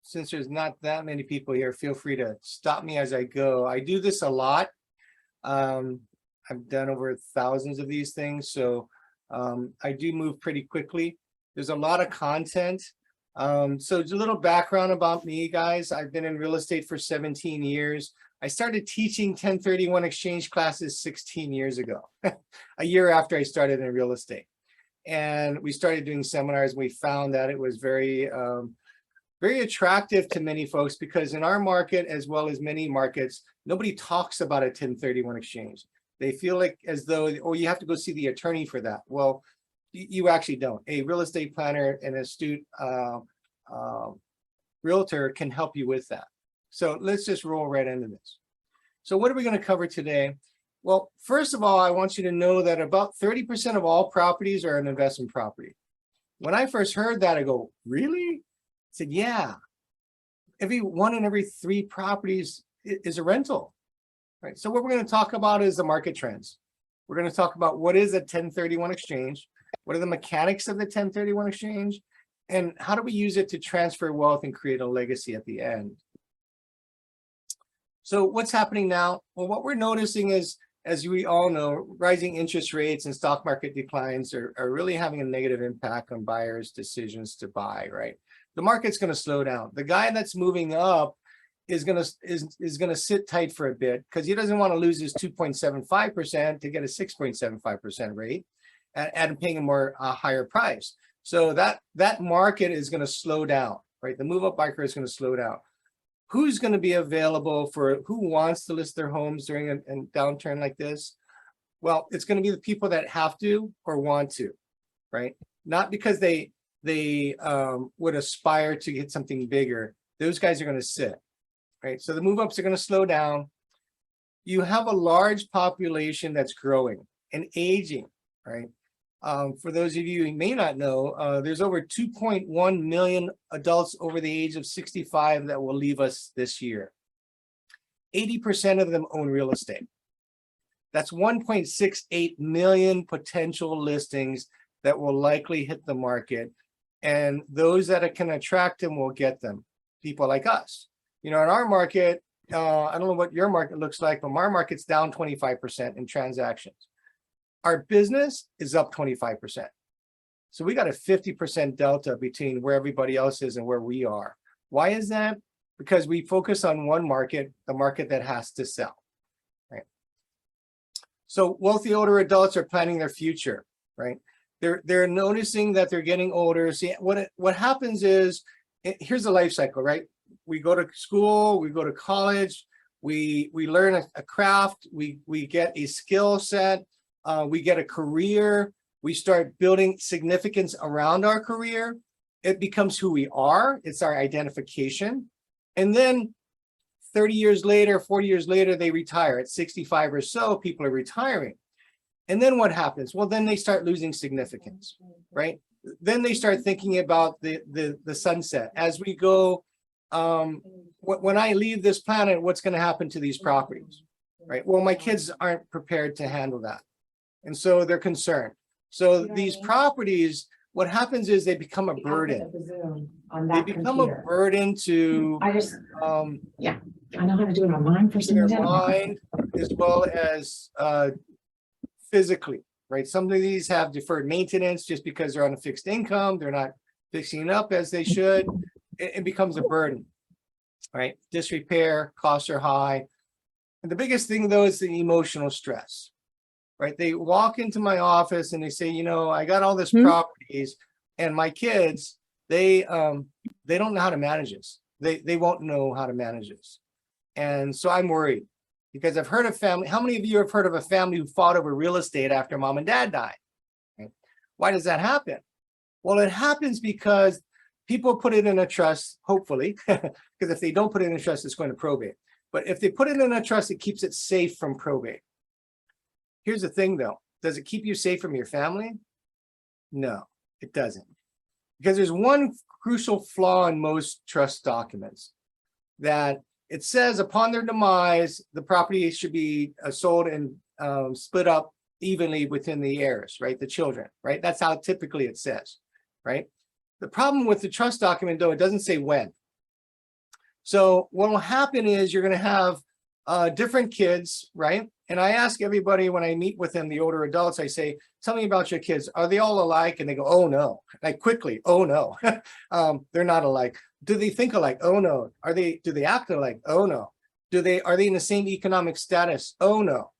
since there's not that many people here, feel free to stop me as I go. I do this a lot. I've done over thousands of these things, so I do move pretty quickly. There's a lot of content. So just a little background about me, guys. I've been in real estate for 17 years. I started teaching 1031 exchange classes 16 years ago, a year after I started in real estate. And we started doing seminars. We found that it was very attractive to many folks, because in our market, as well as many markets, nobody talks about a 1031 exchange. They feel like as though, oh, you have to go see the attorney for that. Well, you actually don't. A real estate planner and astute realtor can help you with that. So let's just roll right into this. So what are we going to cover today? Well, first of all, I want you to know that about 30% of all properties are an investment property. When I first heard that, I go, really? I said, yeah. One in every 3 properties is a rental. Right. So what we're going to talk about is the market trends. We're going to talk about what is a 1031 exchange, what are the mechanics of the 1031 exchange, and how do we use it to transfer wealth and create a legacy at the end. So what's happening now? Well, what we're noticing is, as we all know, rising interest rates and stock market declines are really having a negative impact on buyers' decisions to buy, right? The market's going to slow down. The guy that's moving up is going to sit tight for a bit, because he doesn't want to lose his 2.75% to get a 6.75% rate and paying a higher price. So that market is going to slow down, right? The move up biker is going to slow down. Who's going to be available for who wants to list their homes during a downturn like this? Well, it's going to be the people that have to or want to, right? Not because they would aspire to get something bigger. Those guys are going to sit, right? So the move ups are going to slow down. You have a large population that's growing and aging, right? For those of you who may not know, there's over 2.1 million adults over the age of 65 that will leave us this year. 80% of them own real estate. That's 1.68 million potential listings that will likely hit the market. And those that can attract them will get them, people like us. You know, in our market, I don't know what your market looks like, but our market's down 25% in transactions. Our business is up 25%. So we got a 50% delta between where everybody else is and where we are. Why is that? Because we focus on one market, the market that has to sell, right? So wealthy older adults are planning their future, right? They're noticing that they're getting older. See, what happens is, here's the life cycle, right? We go to school, we go to college, we learn a craft, we get a skill set, we get a career, we start building significance around our career. It becomes who we are, it's our identification. And then 30 years later, 40 years later, they retire. At 65 or so, people are retiring. And then what happens? Well, then they start losing significance, right? Then they start thinking about the sunset. As we go, when I leave this planet, what's going to happen to these properties, right? Well, my kids aren't prepared to handle that. And so they're concerned. So these properties, what happens is they become a burden. They become a burden to yeah, I know how to do it online for their mind, as well as physically, right? Some of these have deferred maintenance just because they're on a fixed income. They're not fixing it up as they should. It becomes a burden, right? Disrepair, costs are high. And the biggest thing though is the emotional stress, right? They walk into my office and they say, you know, I got all this properties and my kids, they don't know how to manage this. They won't know how to manage this. And so I'm worried because I've heard of family. How many of you have heard of a family who fought over real estate after mom and dad died? Right? Why does that happen? Well, it happens because people put it in a trust, hopefully, because if they don't put it in a trust, it's going to probate. But if they put it in a trust, it keeps it safe from probate. Here's the thing though, does it keep you safe from your family? No, it doesn't. Because there's one crucial flaw in most trust documents, that it says upon their demise, the property should be sold and split up evenly within the heirs, right? The children, right? That's how typically it says, right? The problem with the trust document though, it doesn't say when. So what will happen is you're going to have different kids, right? And I ask everybody when I meet with them, the older adults, I say, tell me about your kids. Are they all alike? And they go, oh no. Like quickly, oh no. They're not alike. Do they think alike? Oh no. Do they act alike? Oh no. Are they in the same economic status? Oh no.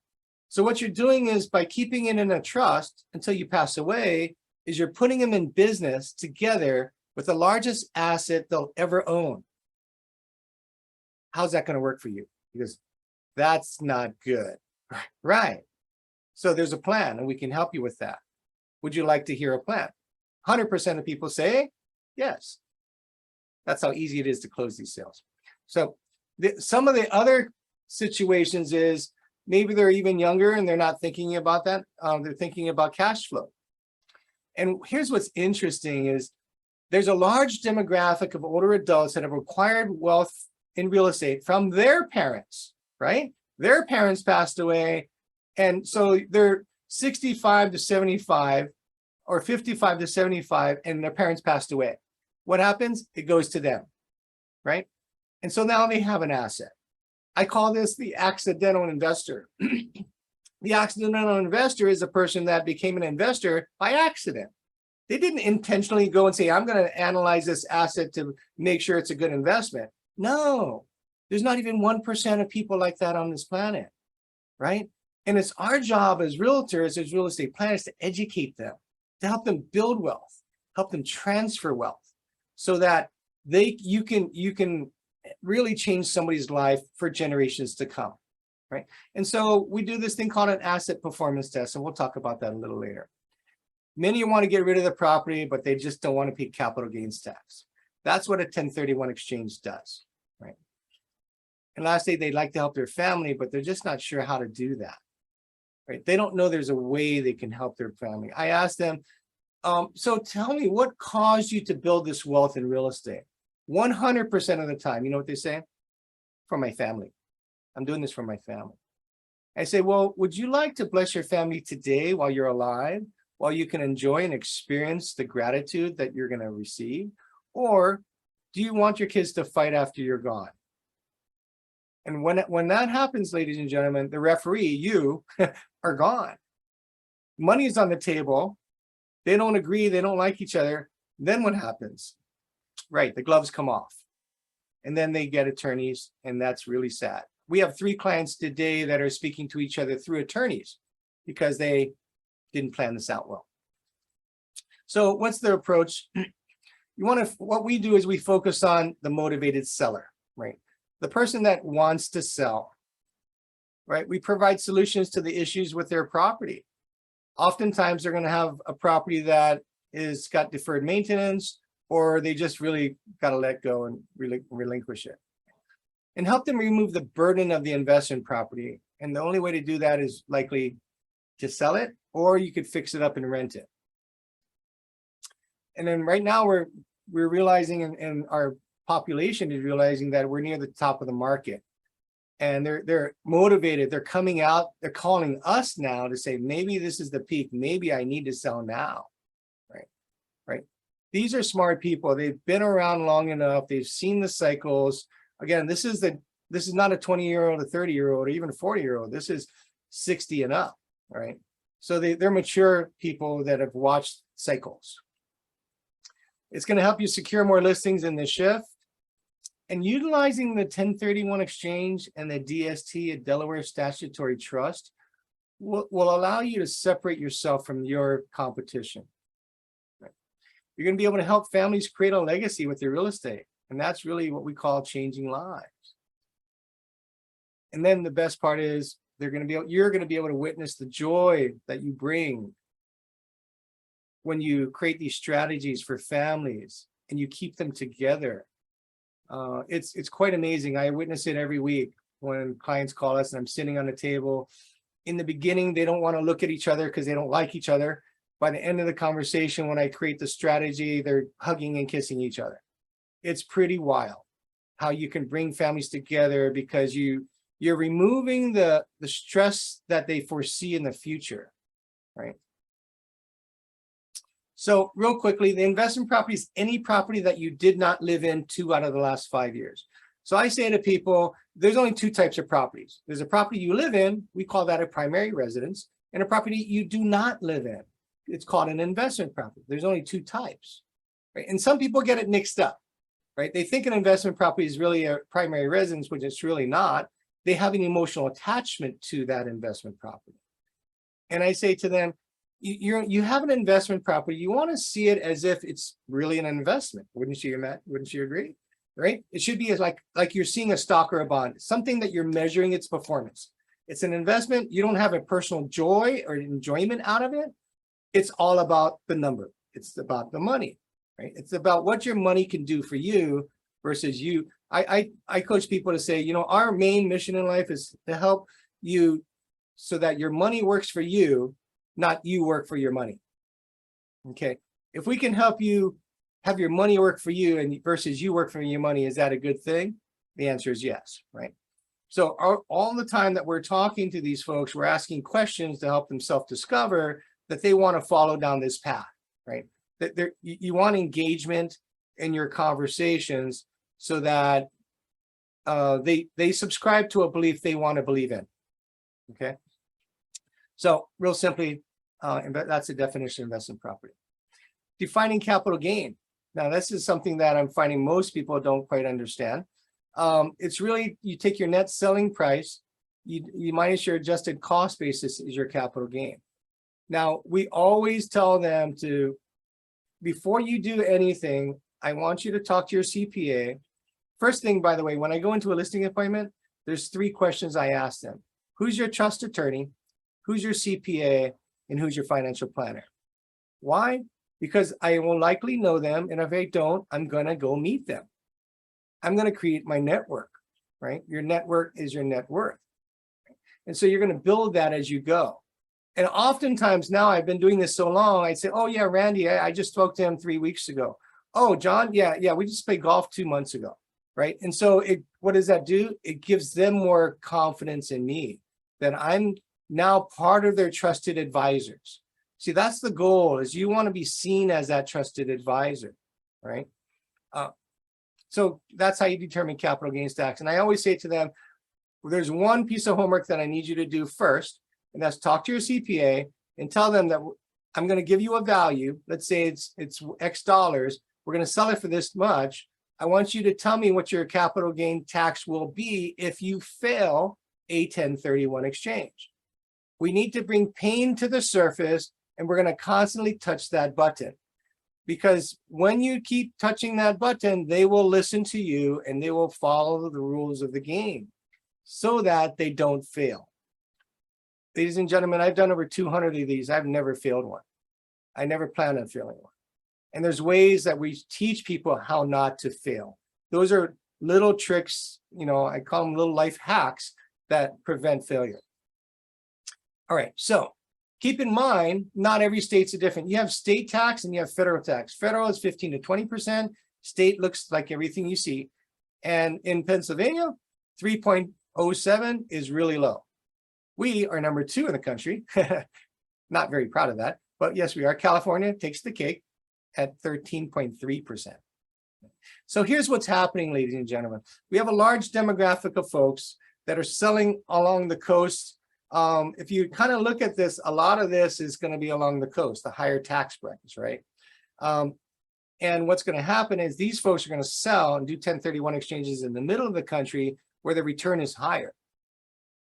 So what you're doing is by keeping it in a trust until you pass away, is you're putting them in business together with the largest asset they'll ever own. How's that going to work for you? Because that's not good, right? So there's a plan and we can help you with that. Would you like to hear a plan? 100% of people say yes. That's how easy it is to close these sales. So some of the other situations is maybe they're even younger and they're not thinking about that. They're thinking about cash flow. And here's what's interesting is there's a large demographic of older adults that have acquired wealth in real estate from their parents, right? Their parents passed away. And so they're 65 to 75 or 55 to 75 and their parents passed away. What happens? It goes to them, right? And so now they have an asset. I call this the accidental investor. The accidental investor is a person that became an investor by accident. They didn't intentionally go and say, I'm going to analyze this asset to make sure it's a good investment. No, there's not even 1% of people like that on this planet, right? And it's our job as realtors, as real estate planners, to educate them, to help them build wealth, help them transfer wealth, so that you can really change somebody's life for generations to come, right? And so we do this thing called an asset performance test, and we'll talk about that a little later. Many want to get rid of the property, but they just don't want to pay capital gains tax. That's what a 1031 exchange does, right? And lastly, they'd like to help their family, but they're just not sure how to do that, right? They don't know there's a way they can help their family. I asked them, so tell me, what caused you to build this wealth in real estate? 100% of the time, you know what they say? For my family. I'm doing this for my family. I say, well, would you like to bless your family today while you're alive, while you can enjoy and experience the gratitude that you're going to receive? Or do you want your kids to fight after you're gone? And when that happens, ladies and gentlemen, the referee, you, are gone. Money is on the table. They don't agree. They don't like each other. Then what happens? Right, the gloves come off. And then they get attorneys, and that's really sad. We have 3 clients today that are speaking to each other through attorneys because they didn't plan this out well. So what's their approach? What we do is we focus on the motivated seller, right? The person that wants to sell, right? We provide solutions to the issues with their property. Oftentimes they're going to have a property that is got deferred maintenance, or they just really got to let go and relinquish it. And help them remove the burden of the investment property. And the only way to do that is likely to sell it, or you could fix it up and rent it. And then right now we're realizing, and our population is realizing, that we're near the top of the market. And they're motivated, they're coming out, they're calling us now to say, maybe this is the peak, maybe I need to sell now, right? These are smart people. They've been around long enough. They've seen the cycles. Again, this is not a 20-year-old, a 30-year-old, or even a 40-year-old. This is 60 and up, right? So they're mature people that have watched cycles. It's going to help you secure more listings in the shift. And utilizing the 1031 exchange and the DST, a Delaware statutory trust, will allow you to separate yourself from your competition. You're going to be able to help families create a legacy with their real estate. And that's really what we call changing lives. And then the best part is you're going to be able to witness the joy that you bring when you create these strategies for families and you keep them together. It's quite amazing. I witness it every week when clients call us and I'm sitting on the table. In the beginning, they don't want to look at each other because they don't like each other. By the end of the conversation, when I create the strategy, they're hugging and kissing each other. It's pretty wild how you can bring families together because you're removing the stress that they foresee in the future, right? So real quickly, the investment property is any property that you did not live in 2 out of the last 5 years. So I say to people, there's only two types of properties. There's a property you live in, we call that a primary residence, and a property you do not live in. It's called an investment property. There's only two types, right? And some people get it mixed up, right? They think an investment property is really a primary residence, which it's really not. They have an emotional attachment to that investment property. And I say to them, you have an investment property, you want to see it as if it's really an investment. Wouldn't you, Matt? Wouldn't you agree? Right? It should be as like you're seeing a stock or a bond, something that you're measuring its performance. It's an investment. You don't have a personal joy or enjoyment out of it. It's all about the number. It's about the money, right? It's about what your money can do for you versus you. I coach people to say, our main mission in life is to help you so that your money works for you, not you work for your money. Okay. If we can help you have your money work for you and versus you work for your money, is that a good thing? The answer is yes, right? So all the time that we're talking to these folks, we're asking questions to help them self-discover that they want to follow down this path, right? That you want engagement in your conversations so that they subscribe to a belief they want to believe in, okay? So real simply, that's the definition of investment property. Defining capital gain. Now, this is something that I'm finding most people don't quite understand. It's really, you take your net selling price, you minus your adjusted cost basis is your capital gain. Now, we always tell them to, before you do anything, I want you to talk to your CPA. First thing, by the way, when I go into a listing appointment, there's 3 questions I ask them. Who's your trust attorney? Who's your CPA? And who's your financial planner? Why? Because I will likely know them, and if I don't, I'm gonna go meet them. I'm gonna create my network, right? Your network is your net worth. And so you're gonna build that as you go. And oftentimes now, I've been doing this so long, I'd say, oh yeah, Randy, I just spoke to him 3 weeks ago. Oh, John, yeah, we just played golf 2 months ago, right? And so what does that do? It gives them more confidence in me that I'm now part of their trusted advisors. See, that's the goal, is you want to be seen as that trusted advisor, right? So that's how you determine capital gains tax. And I always say to them, well, there's one piece of homework that I need you to do first, and that's talk to your CPA and tell them that I'm going to give you a value. Let's say it's X dollars. We're going to sell it for this much. I want you to tell me what your capital gain tax will be if you fail a 1031 exchange. We need to bring pain to the surface, and we're going to constantly touch that button. Because when you keep touching that button, they will listen to you and they will follow the rules of the game so that they don't fail. Ladies and gentlemen, I've done over 200 of these. I've never failed one. I never plan on failing one. And there's ways that we teach people how not to fail. Those are little tricks, I call them little life hacks that prevent failure. All right, so keep in mind, not every state's a different. You have state tax and you have federal tax. Federal is 15 to 20%. State looks like everything you see. And in Pennsylvania, 3.07 is really low. We are number 2 in the country. Not very proud of that, but yes, we are. California takes the cake at 13.3%. So here's what's happening, ladies and gentlemen. We have a large demographic of folks that are selling along the coast. If you kind of look at this, a lot of this is going to be along the coast, the higher tax brackets, right? And what's going to happen is these folks are going to sell and do 1031 exchanges in the middle of the country where the return is higher.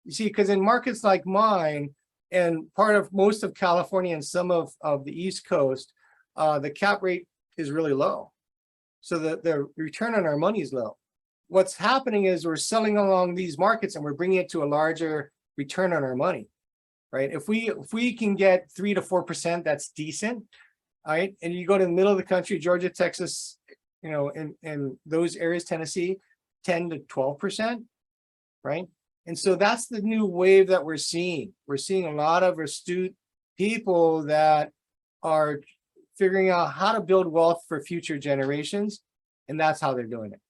You see, because in markets like mine and part of most of California and some of the East Coast, the cap rate is really low. So the return on our money is low. What's happening is we're selling along these markets and we're bringing it to a larger return on our money, right? If we can get 3 to 4%, that's decent, all right? And you go to the middle of the country, Georgia, Texas, in those areas, Tennessee, 10 to 12%, right? And so that's the new wave that we're seeing. We're seeing a lot of astute people that are figuring out how to build wealth for future generations, and that's how they're doing it.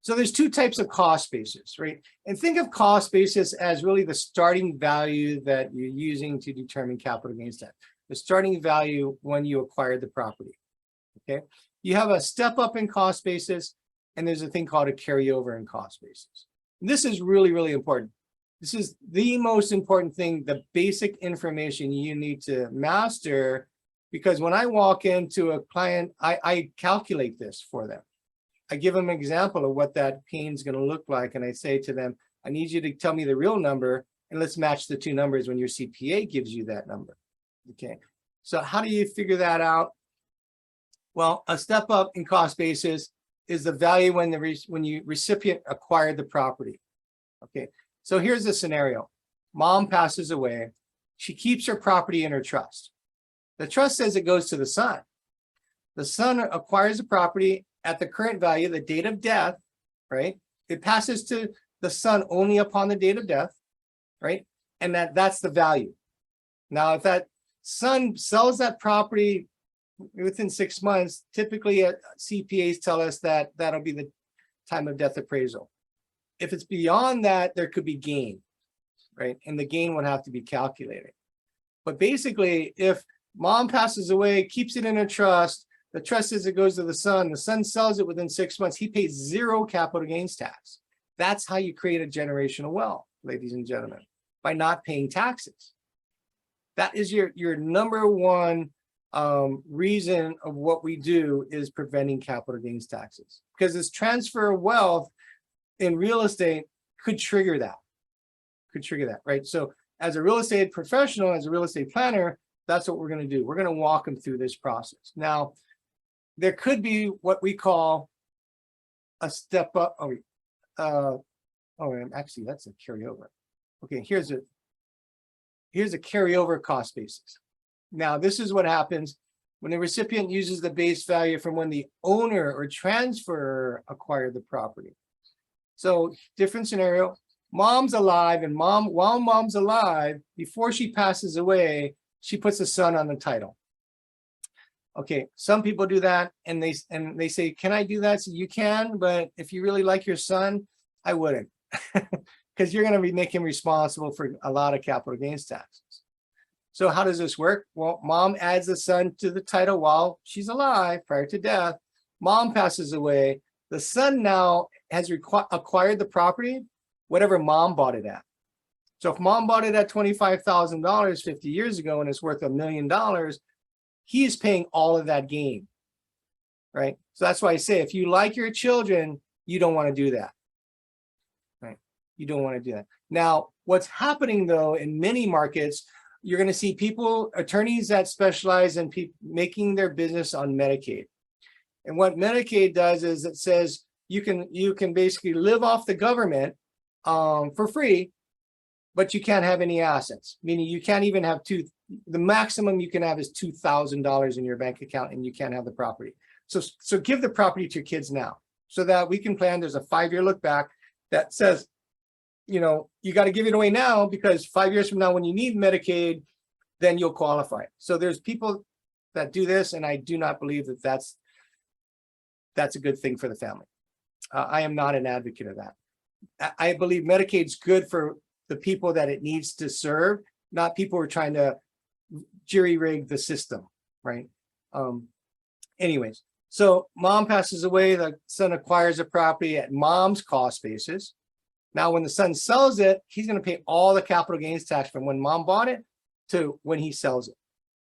So there's 2 types of cost basis, right? And think of cost basis as really the starting value that you're using to determine capital gains tax, the starting value when you acquired the property, okay? You have a step up in cost basis and there's a thing called a carryover and cost basis. This is really, really important. This is the most important thing, the basic information you need to master, because when I walk into a client, I calculate this for them. I give them an example of what that pain is going to look like. And I say to them, I need you to tell me the real number, and let's match the two numbers when your CPA gives you that number. Okay. So how do you figure that out? Well, a step up in cost basis is the value when the recipient acquired the property. Okay. So here's the scenario. Mom passes away. She keeps her property in her trust. The trust says it goes to the son. The son acquires the property at the current value, the date of death, right? It passes to the son only upon the date of death, right? And that's the value. Now, if that son sells that property within 6 months, typically CPAs tell us that that'll be the time of death appraisal. If it's beyond that, there could be gain, right? And the gain would have to be calculated. But basically, if mom passes away, keeps it in a trust, the trust says it goes to the son sells it within 6 months, he pays 0 capital gains tax. That's how you create a generational wealth, ladies and gentlemen, by not paying taxes. That is your number one reason of what we do, is preventing capital gains taxes, because this transfer of wealth in real estate could trigger that, right? So as a real estate professional, as a real estate planner, that's what we're going to do. We're going to walk them through this process. Now, there could be what we call a step up. Actually, that's a carryover. Okay, here's a carryover cost basis. Now, this is what happens when the recipient uses the base value from when the owner or transferor acquired the property. So, different scenario. Mom's alive, and while mom's alive, before she passes away, she puts the son on the title. Okay, some people do that, and they say, "Can I do that?" So you can, but if you really like your son, I wouldn't, because you're going to be making him responsible for a lot of capital gains taxes. So how does this work? Well, mom adds the son to the title while she's alive, prior to death. Mom passes away. The son now has acquired the property, whatever mom bought it at. So if mom bought it at $25,000 50 years ago and it's worth $1 million, he is paying all of that gain, right? So that's why I say, if you like your children, you don't want to do that, right? You don't want to do that. Now, what's happening though, in many markets, you're going to see attorneys that specialize in making their business on Medicaid. And what Medicaid does is it says you can basically live off the government for free, but you can't have any assets, meaning you can't even have the maximum you can have is $2,000 in your bank account, and you can't have the property. So give the property to your kids now, so that we can plan. There's a 5-year look back that says, you got to give it away now, because 5 years from now, when you need Medicaid, then you'll qualify. So there's people that do this, and I do not believe that that's a good thing for the family. I am not an advocate of that. I believe Medicaid's good for the people that it needs to serve, not people who are trying to jury-rig the system, right? Anyways, so mom passes away, the son acquires the property at mom's cost basis. Now, when the son sells it, he's going to pay all the capital gains tax from when mom bought it to when he sells it.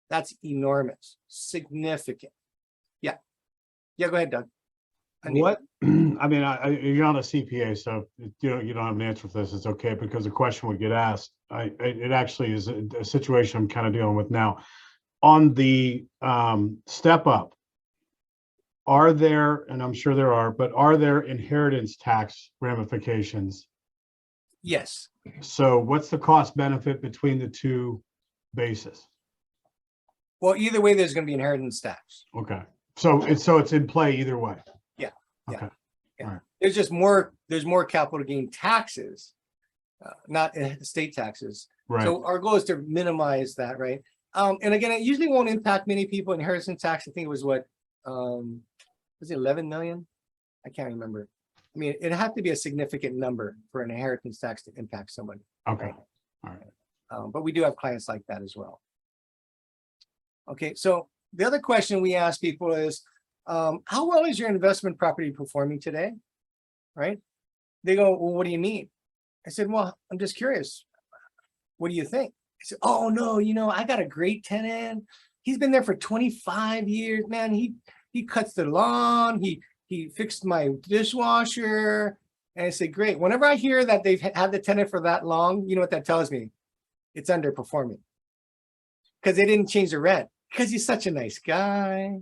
That's enormous, significant. Yeah. Yeah, go ahead, Doug. What I mean, you're not a CPA, so you don't have an answer for this. It's okay, because the question would get asked. It actually is a situation I'm kind of dealing with now. On the step up, are there, and I'm sure there are, but are there inheritance tax ramifications? Yes. So what's the cost benefit between the two bases? Well, either way, there's going to be inheritance tax. Okay. So it's in play either way. Yeah. Okay. Yeah. All right. There's more capital gain taxes, not estate taxes. Right. So our goal is to minimize that, right? And again, it usually won't impact many people. Inheritance tax, I think it was what, was it 11 million? I can't remember. I mean, it'd have to be a significant number for an inheritance tax to impact somebody. Okay. All right. But we do have clients like that as well. Okay, so the other question we ask people is, how well is your investment property performing today? Right? They go, well, what do you mean? I said, well, I'm just curious. What do you think? I said, oh no, I got a great tenant. He's been there for 25 years, man. He cuts the lawn. He fixed my dishwasher. And I said, great. Whenever I hear that they've had the tenant for that long, you know what that tells me? It's underperforming. Because they didn't change the rent. Because he's such a nice guy.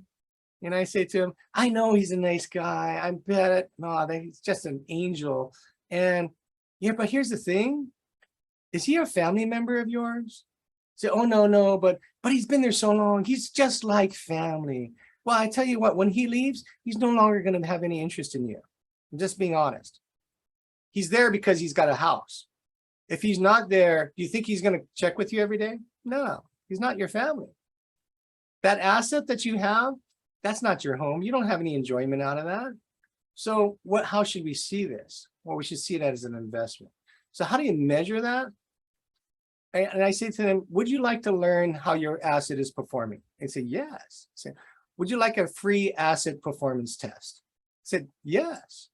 And I say to him, I know he's a nice guy. I bet he's just an angel. And yeah, but here's the thing. Is he a family member of yours? Say, oh no, but he's been there so long. He's just like family. Well, I tell you what, when he leaves, he's no longer going to have any interest in you. I'm just being honest. He's there because he's got a house. If he's not there, do you think he's going to check with you every day? No, he's not your family. That asset that you have, that's not your home. You don't have any enjoyment out of that. So how should we see this? Well, we should see that as an investment. So how do you measure that? And I say to them, would you like to learn how your asset is performing? They say, yes. I say, would you like a free asset performance test? I said, yes.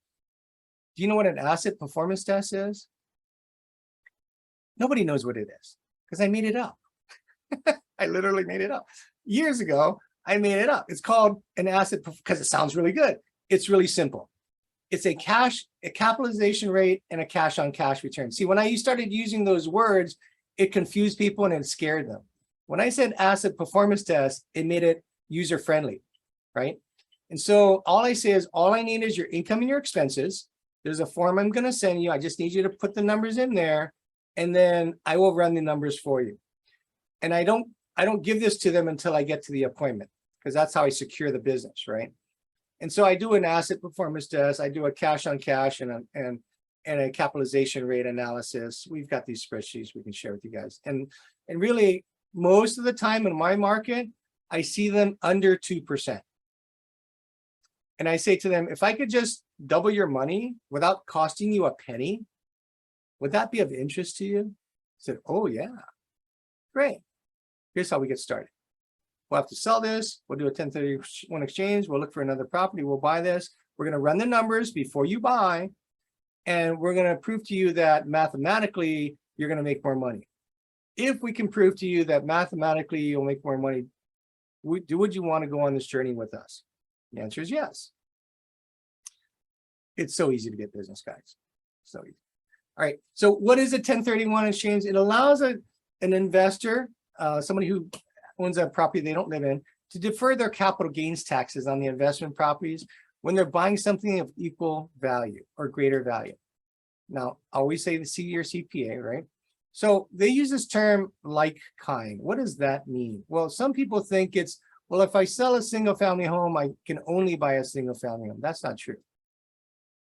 Do you know what an asset performance test is? Nobody knows what it is because I made it up. I literally made it up. Years ago, I made it up. It's called an asset because it sounds really good. It's really simple. It's a capitalization rate and a cash on cash return. See, when I started using those words, it confused people and it scared them. When I said asset performance test, it made it user friendly, right? And so all I say is all I need is your income and your expenses. There's a form I'm going to send you. I just need you to put the numbers in there, and then I will run the numbers for you. And I don't give this to them until I get to the appointment, because that's how I secure the business, right? And so I do an asset performance test. I do a cash on cash and a capitalization rate analysis. We've got these spreadsheets we can share with you guys. And really, most of the time in my market, I see them under 2%. And I say to them, if I could just double your money without costing you a penny, would that be of interest to you? I said, oh yeah, great. Here's how we get started. We'll have to sell this. We'll do a 1031 exchange. We'll look for another property. We'll buy this. We're going to run the numbers before you buy. And we're going to prove to you that mathematically, you're going to make more money. If we can prove to you that mathematically you'll make more money, would you want to go on this journey with us? The answer is yes. It's so easy to get business, guys. So easy. All right. So what is a 1031 exchange? It allows an investor, somebody who owns a property they don't live in, to defer their capital gains taxes on the investment properties when they're buying something of equal value or greater value. Now, I always say the C or CPA, right? So they use this term like kind. What does that mean? Well, some people think it's, well, if I sell a single family home, I can only buy a single family home. That's not true.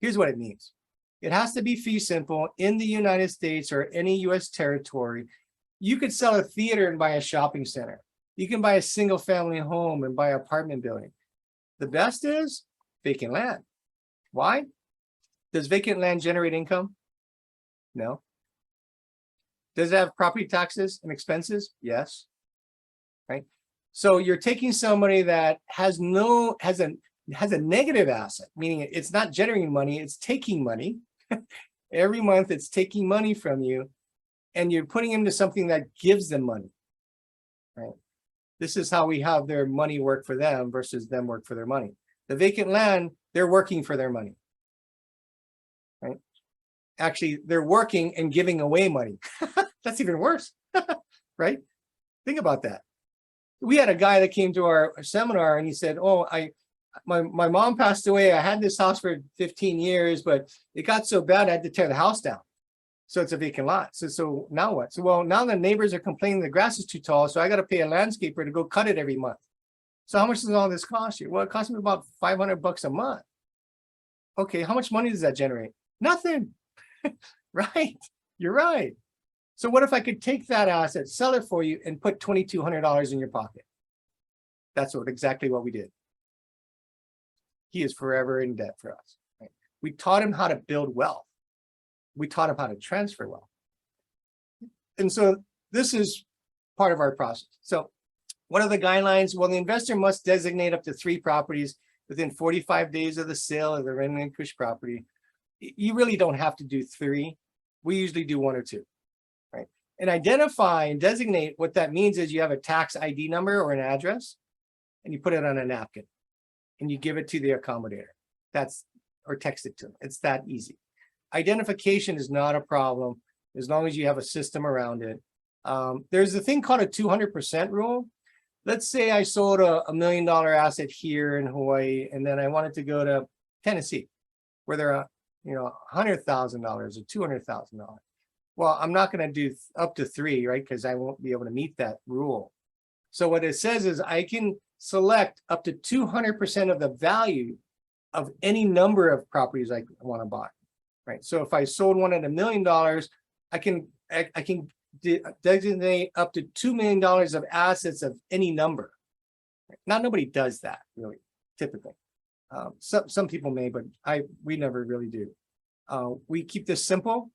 Here's what it means. It has to be fee simple in the United States or any US territory. You could sell a theater and buy a shopping center. You can buy a single family home and buy an apartment building. The best is vacant land. Why? Does vacant land generate income? No. Does it have property taxes and expenses? Yes. Right. So you're taking somebody that has a negative asset, meaning it's not generating money, it's taking money. Every month it's taking money from you, and you're putting them to something that gives them money. Right. This is how we have their money work for them versus them work for their money. The vacant land, they're working for their money. Right? Actually, they're working and giving away money. That's even worse. Right? Think about that. We had a guy that came to our seminar and he said, oh, my mom passed away. I had this house for 15 years, but it got so bad I had to tear the house down. So it's a vacant lot. So now what? So, well, now the neighbors are complaining the grass is too tall, so I got to pay a landscaper to go cut it every month. So how much does all this cost you? Well, it costs me about $500 a month. Okay, how much money does that generate? Nothing. Right? You're right. So what if I could take that asset, sell it for you, and put $2,200 in your pocket? That's exactly what we did. He is forever in debt for us. Right? We taught him how to build wealth. We taught him how to transfer wealth. And so this is part of our process. So what are the guidelines? Well, the investor must designate up to 3 properties within 45 days of the sale of the relinquished property, you really don't have to do 3. We usually do 1 or 2, right? And identify and designate what that means is you have a tax ID number or an address, and you put it on a napkin, and you give it to the accommodator. Or text it to them. It's that easy. Identification is not a problem as long as you have a system around it. There's a thing called a 200% rule. Let's say I sold a $1 million asset here in Hawaii, and then I wanted to go to Tennessee, where there are, $100,000 or $200,000. Well, I'm not going to do up to 3, right? Because I won't be able to meet that rule. So what it says is I can select up to 200% of the value of any number of properties I want to buy, right? So if I sold one at $1 million, I can designate up to $2 million of assets of any number. Not nobody does that really, typically. Some people may, but we never really do. We keep this simple.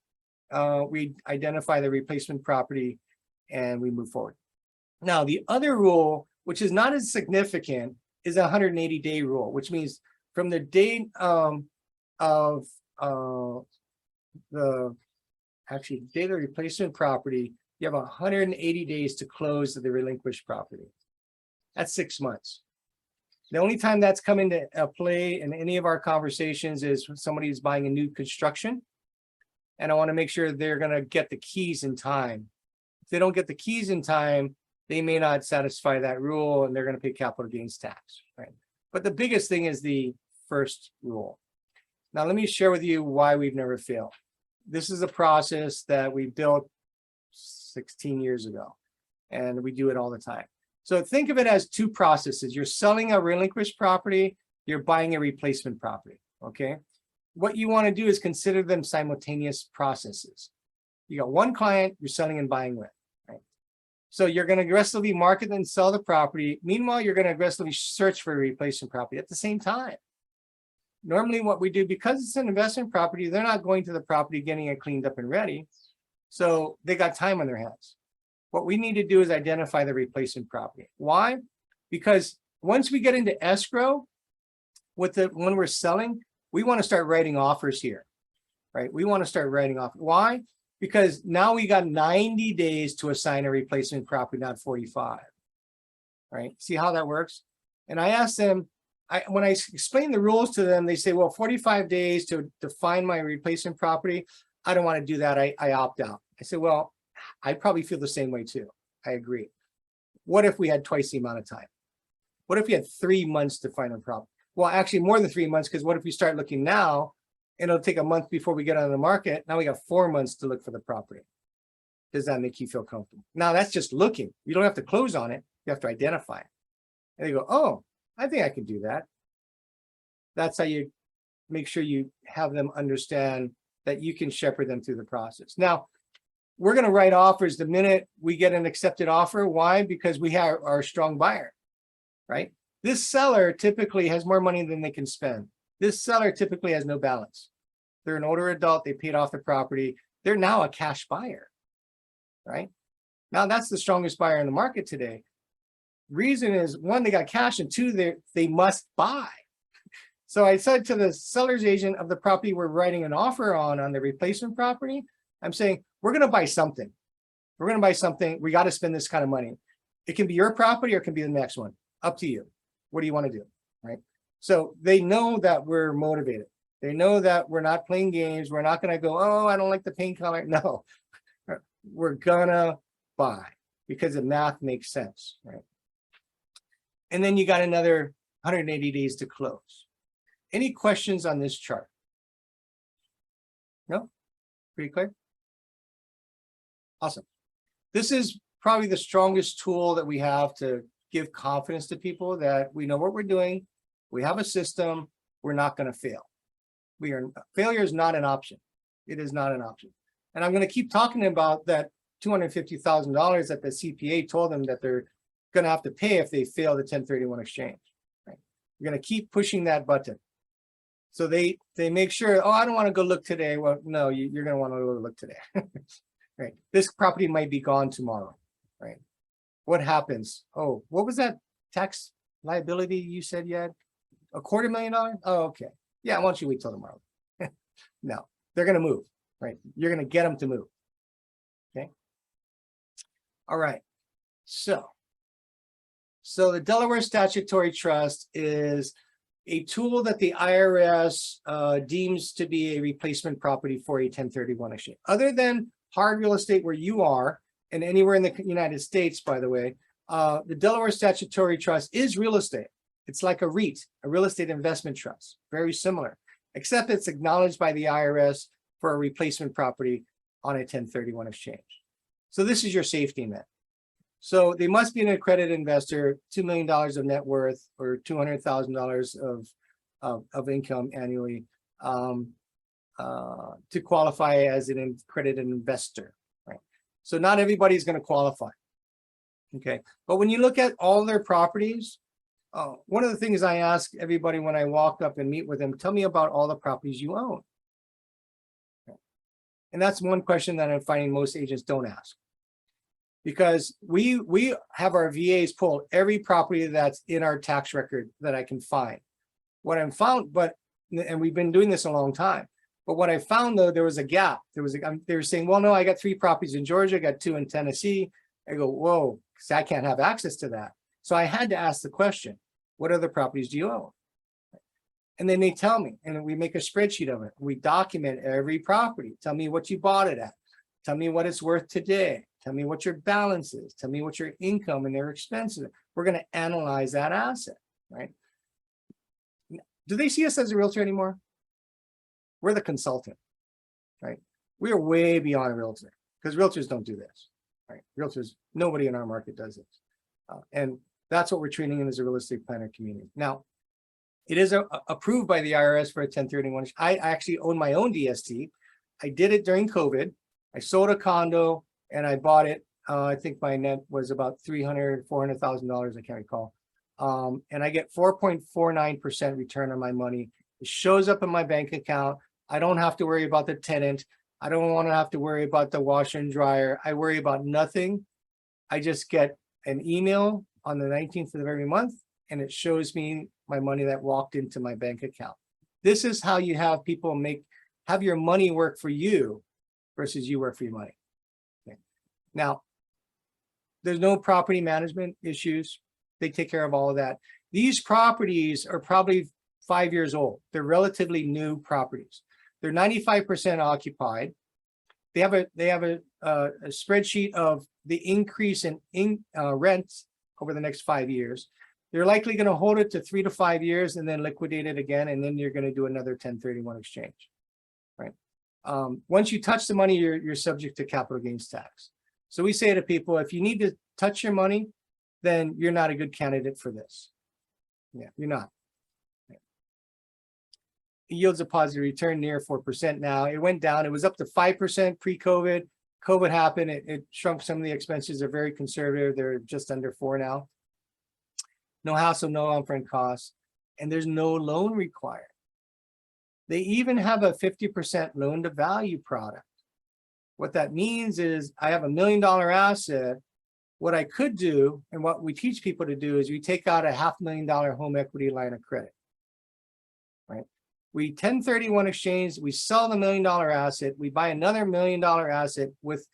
We identify the replacement property and we move forward. Now, the other rule, which is not as significant, is a 180-day rule, which means from the date of the replacement property, you have 180 days to close the relinquished property. That's 6 months. The only time that's come into play in any of our conversations is when somebody is buying a new construction, and I want to make sure they're going to get the keys in time. If they don't get the keys in time, they may not satisfy that rule, and they're going to pay capital gains tax, right? But the biggest thing is the first rule. Now, let me share with you why we've never failed. This is a process that we built 16 years ago, and we do it all the time. So think of it as 2 processes. You're selling a relinquished property, you're buying a replacement property, okay? What you want to do is consider them simultaneous processes. You got one client you're selling and buying with, right? So you're going to aggressively market and sell the property. Meanwhile, you're going to aggressively search for a replacement property at the same time. Normally what we do, because it's an investment property, they're not going to the property, getting it cleaned up and ready. So they got time on their hands. What we need to do is identify the replacement property. Why? Because once we get into escrow, when we're selling, we want to start writing offers here, right? We want to start writing off. Why? Because now we got 90 days to assign a replacement property, not 45, right? See how that works? And I asked them, when I explain the rules to them, they say, well, 45 days to find my replacement property. I don't want to do that. I opt out. I said, well, I probably feel the same way too. I agree. What if we had twice the amount of time? What if we had 3 months to find a property? Well, actually more than 3 months, because what if we start looking now and it'll take a month before we get on the market? Now we got 4 months to look for the property. Does that make you feel comfortable? Now that's just looking. You don't have to close on it. You have to identify it. And they go, oh, I think I can do that. That's how you make sure you have them understand that you can shepherd them through the process. Now, we're going to write offers the minute we get an accepted offer. Why? Because we are a strong buyer, right? This seller typically has more money than they can spend. This seller typically has no balance. They're an older adult. They paid off the property. They're now a cash buyer, right? Now that's the strongest buyer in the market today. Reason is, 1, they got cash, and 2, they must buy. So I said to the seller's agent of the property we're writing an offer on the replacement property, I'm saying, we're going to buy something. We're going to buy something. We got to spend this kind of money. It can be your property or it can be the next one. Up to you. What do you want to do? Right? So they know that we're motivated. They know that we're not playing games. We're not going to go, oh, I don't like the paint color. No, we're going to buy because the math makes sense. Right? And then you got another 180 days to close. Any questions on this chart? No? Pretty clear? Awesome. This is probably the strongest tool that we have to give confidence to people that we know what we're doing. We have a system. We're not going to fail. Failure is not an option. It is not an option. And I'm going to keep talking about that $250,000 that the CPA told them that they're going to have to pay if they fail the 1031 exchange. Right? We're going to keep pushing that button. So they make sure, oh, I don't want to go look today. Well, no, you're going to want to go look today. Right? This property might be gone tomorrow. Right? What happens? Oh, what was that tax liability you said you had? $250,000? Oh, okay. Yeah, why don't you wait till tomorrow? No, they're going to move, right? You're going to get them to move. Okay. All right. So the Delaware Statutory Trust is a tool that the IRS deems to be a replacement property for a 1031 exchange. Other than hard real estate where you are, and anywhere in the United States, by the way, the Delaware Statutory Trust is real estate. It's like a REIT, a real estate investment trust, very similar, except it's acknowledged by the IRS for a replacement property on a 1031 exchange. So this is your safety net. So they must be an accredited investor, $2 million of net worth or $200,000 of income annually to qualify as an accredited investor, right? So not everybody's going to qualify. Okay, but when you look at all their properties, one of the things I ask everybody when I walk up and meet with them, tell me about all the properties you own. Okay. And that's one question that I'm finding most agents don't ask. Because we have our VAs pull every property that's in our tax record that I can find. What I found, and we've been doing this a long time, but what I found though, there was a gap. They were saying, well, no, I got 3 properties in Georgia, I got 2 in Tennessee. I go, whoa, because I can't have access to that. So I had to ask the question, what other properties do you own? And then they tell me, and we make a spreadsheet of it. We document every property. Tell me what you bought it at. Tell me what it's worth today. Tell me what your balance is. Tell me what your income and their expenses are. We're going to analyze that asset, right? Do they see us as a realtor anymore? We're the consultant, right? We are way beyond a realtor because realtors don't do this, right? Realtors, nobody in our market does this. And that's what we're treating in as a real estate planner community. Now, it is approved by the IRS for a 1031. I actually own my own DST. I did it during COVID. I sold a condo and I bought it. I think my net was about $400,000, I can't recall. And I get 4.49% return on my money. It shows up in my bank account. I don't have to worry about the tenant. I don't want to have to worry about the washer and dryer. I worry about nothing. I just get an email on the 19th of every month, and it shows me my money that walked into my bank account. This is how you have people have your money work for you versus you work for your money. Okay. Now, there's no property management issues. They take care of all of that. These properties are probably 5 years old. They're relatively new properties. They're 95% occupied. They have a spreadsheet of the increase in rents over the next 5 years. They're likely going to hold it to 3 to 5 years and then liquidate it again, and then you're going to do another 1031 exchange, right? Once you touch the money, you're subject to capital gains tax. So we say to people, if you need to touch your money, then you're not a good candidate for this. Yeah, you're not. It yields a positive return near 4% now. It went down. It was up to 5% pre-COVID. COVID happened. It shrunk some of the expenses. They're very conservative. They're just under 4 now. No hassle, no upfront costs, and there's no loan required. They even have a 50% loan to value product. What that means is I have $1 million asset. What I could do, and what we teach people to do, is we take out a $500,000 home equity line of credit, right? We 1031 exchange, we sell the $1 million asset, we buy another $1 million asset with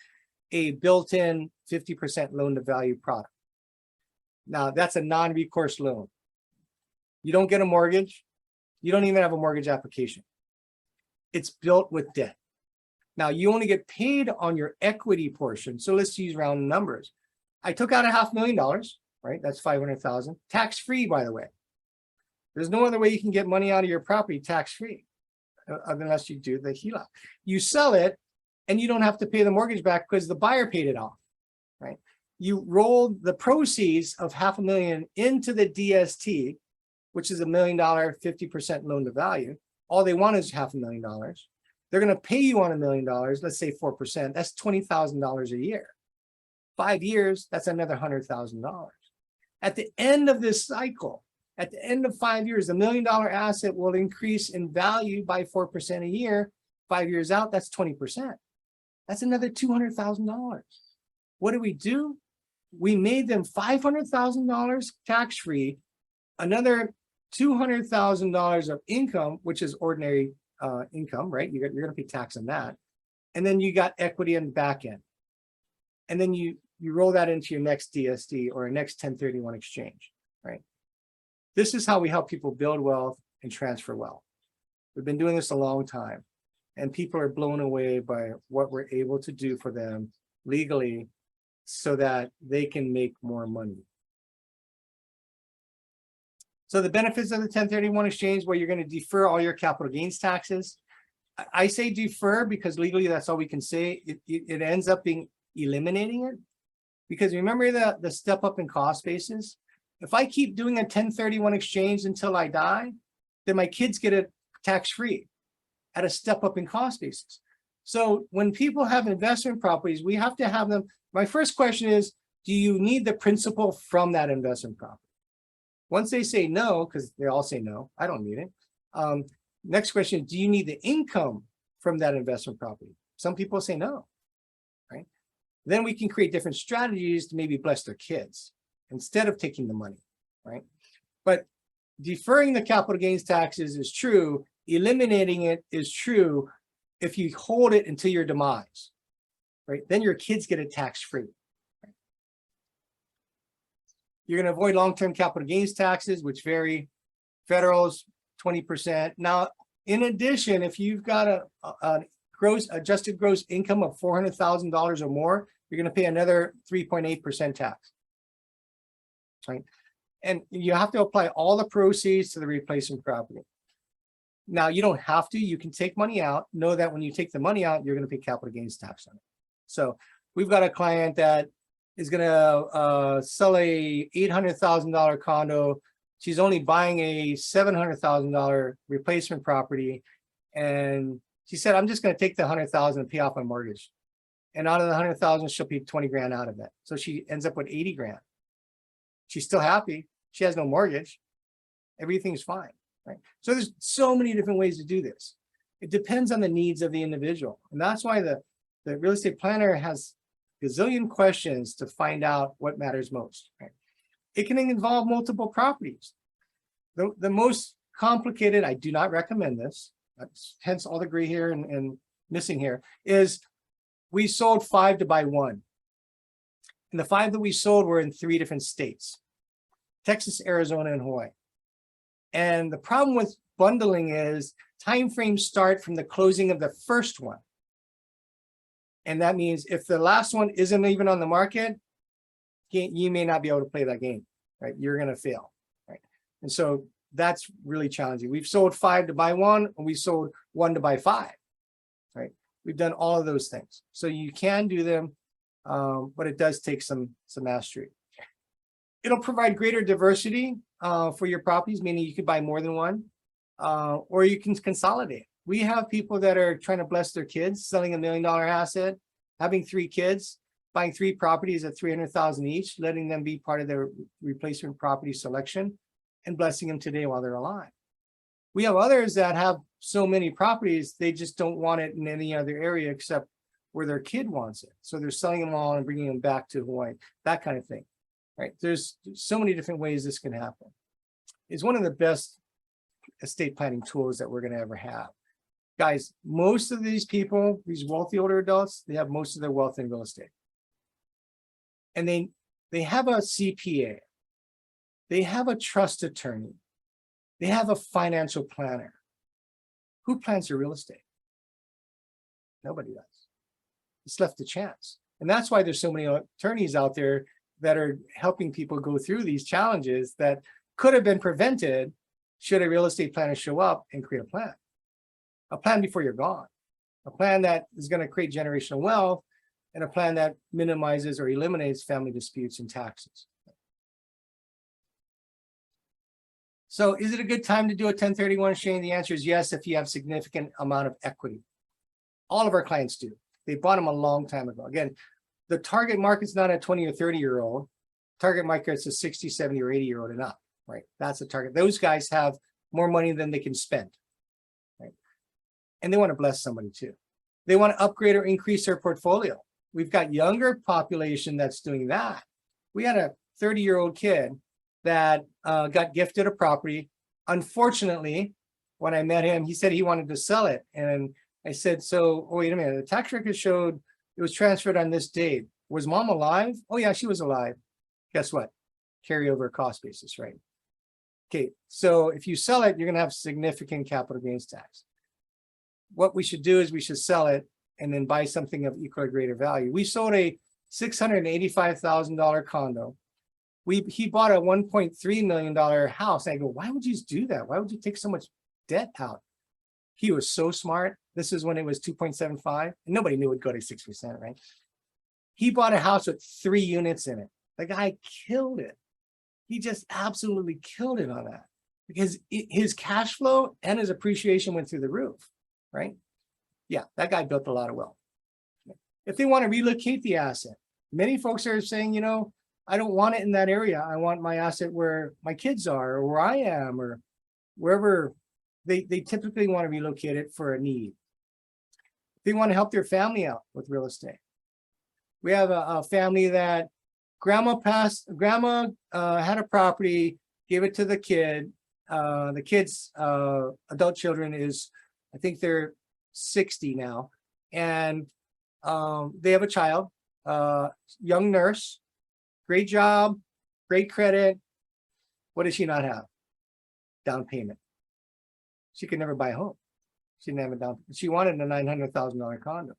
a built-in 50% loan to value product. Now that's a non-recourse loan. You don't get a mortgage. You don't even have a mortgage application. It's built with debt. Now you only get paid on your equity portion. So let's use round numbers. I took out a $500,000, right? That's 500,000, tax-free, by the way. There's no other way you can get money out of your property tax-free unless you do the HELOC. You sell it and you don't have to pay the mortgage back because the buyer paid it off, right? You rolled the proceeds of $500,000 into the DST, which is $1 million, 50% loan to value. All they want is $500,000. They're going to pay you on $1 million, let's say 4%. That's $20,000 a year. 5 years, that's another $100,000. At the end of this cycle, at the end of 5 years, the $1 million asset will increase in value by 4% a year. 5 years out, that's 20%. That's another $200,000. What do? We made them $500,000 tax-free, another $200,000 of income, which is ordinary income, right? You're going to pay tax on that. And then you got equity in the back end. And then you roll that into your next DSD or a next 1031 exchange, right? This is how we help people build wealth and transfer wealth. We've been doing this a long time, and people are blown away by what we're able to do for them legally so that they can make more money. So the benefits of the 1031 exchange, where you're going to defer all your capital gains taxes. I say defer because legally that's all we can say. It ends up being eliminating it, because remember the step up in cost basis. If I keep doing a 1031 exchange until I die, then my kids get it tax-free at a step up in cost basis. So when people have investment properties, we have to have them. My first question is, do you need the principal from that investment property? Once they say no, because they all say no, I don't need it. Next question, do you need the income from that investment property? Some people say no, right? Then we can create different strategies to maybe bless their kids instead of taking the money, right? But deferring the capital gains taxes is true. Eliminating it is true if you hold it until your demise, right? Then your kids get it tax-free. Right? You're going to avoid long-term capital gains taxes, which vary. Federal's 20%. Now, in addition, if you've got a adjusted gross income of $400,000 or more, you're going to pay another 3.8% tax. Right? And you have to apply all the proceeds to the replacement property. Now, you don't have to. You can take money out. Know that when you take the money out, you're going to pay capital gains tax on it. So we've got a client that is going to sell a $800,000 condo. She's only buying a $700,000 replacement property. And she said, I'm just going to take the $100,000 and pay off my mortgage. And out of the $100,000, she'll pay 20 grand out of that. So she ends up with 80 grand. She's still happy. She has no mortgage. Everything's fine, right? So there's so many different ways to do this. It depends on the needs of the individual. And that's why the real estate planner has a gazillion questions to find out what matters most, right? It can involve multiple properties. The most complicated, I do not recommend this, hence all the gray here and missing here, is we sold 5 to buy 1. And the 5 that we sold were in 3 different states: Texas, Arizona, and Hawaii. And the problem with bundling is timeframes start from the closing of the first one. And that means if the last one isn't even on the market, you may not be able to play that game, right? You're going to fail, right? And so that's really challenging. We've sold 5 to buy 1, and we sold 1 to buy 5, right? We've done all of those things. So you can do them, but it does take some mastery. It'll provide greater diversity for your properties, meaning you could buy more than one, or you can consolidate. We have people that are trying to bless their kids, selling $1 million asset, having 3 kids, buying 3 properties at $300,000 each, letting them be part of their replacement property selection, and blessing them today while they're alive. We have others that have so many properties, they just don't want it in any other area except where their kid wants it. So they're selling them all and bringing them back to Hawaii, that kind of thing, right? There's so many different ways this can happen. It's one of the best estate planning tools that we're going to ever have. Guys, most of these people, these wealthy older adults, they have most of their wealth in real estate. And they have a CPA. They have a trust attorney. They have a financial planner. Who plans your real estate? Nobody does. It's left to chance. And that's why there's so many attorneys out there that are helping people go through these challenges that could have been prevented should a real estate planner show up and create a plan before you're gone, a plan that is going to create generational wealth, and a plan that minimizes or eliminates family disputes and taxes. So is it a good time to do a 1031 exchange? The answer is yes, if you have significant amount of equity. All of our clients do. They bought them a long time ago. Again, the target market's not a 20 or 30-year-old. Target market's a 60, 70, or 80-year-old and up, right? That's the target. Those guys have more money than they can spend, right? And they want to bless somebody too. They want to upgrade or increase their portfolio. We've got younger population that's doing that. We had a 30-year-old kid that got gifted a property. Unfortunately, when I met him, he said he wanted to sell it. And I said, so, oh, wait a minute, the tax record showed it was transferred on this date. Was mom alive? Oh yeah, she was alive. Guess what? Carryover cost basis, right? Okay, so if you sell it, you're gonna have significant capital gains tax. What we should do is we should sell it and then buy something of equal or greater value. We sold a $685,000 condo. He bought a $1.3 million house. I go, why would you do that? Why would you take so much debt out? He was so smart. This is when it was 2.75. Nobody knew it would go to 6%, right? He bought a house with 3 units in it. The guy killed it. He just absolutely killed it on that because his cash flow and his appreciation went through the roof, right? Yeah, that guy built a lot of wealth. If they want to relocate the asset, many folks are saying, you know, I don't want it in that area. I want my asset where my kids are or where I am or wherever. They typically want to relocate it for a need. They want to help their family out with real estate. We have a family that grandma had a property, gave it to the kid. The kid's adult children is, I think they're 60 now. And they have a child, young nurse, great job, great credit. What does she not have? Down payment. She could never buy a home. She didn't have a down. She wanted a $900,000 condo.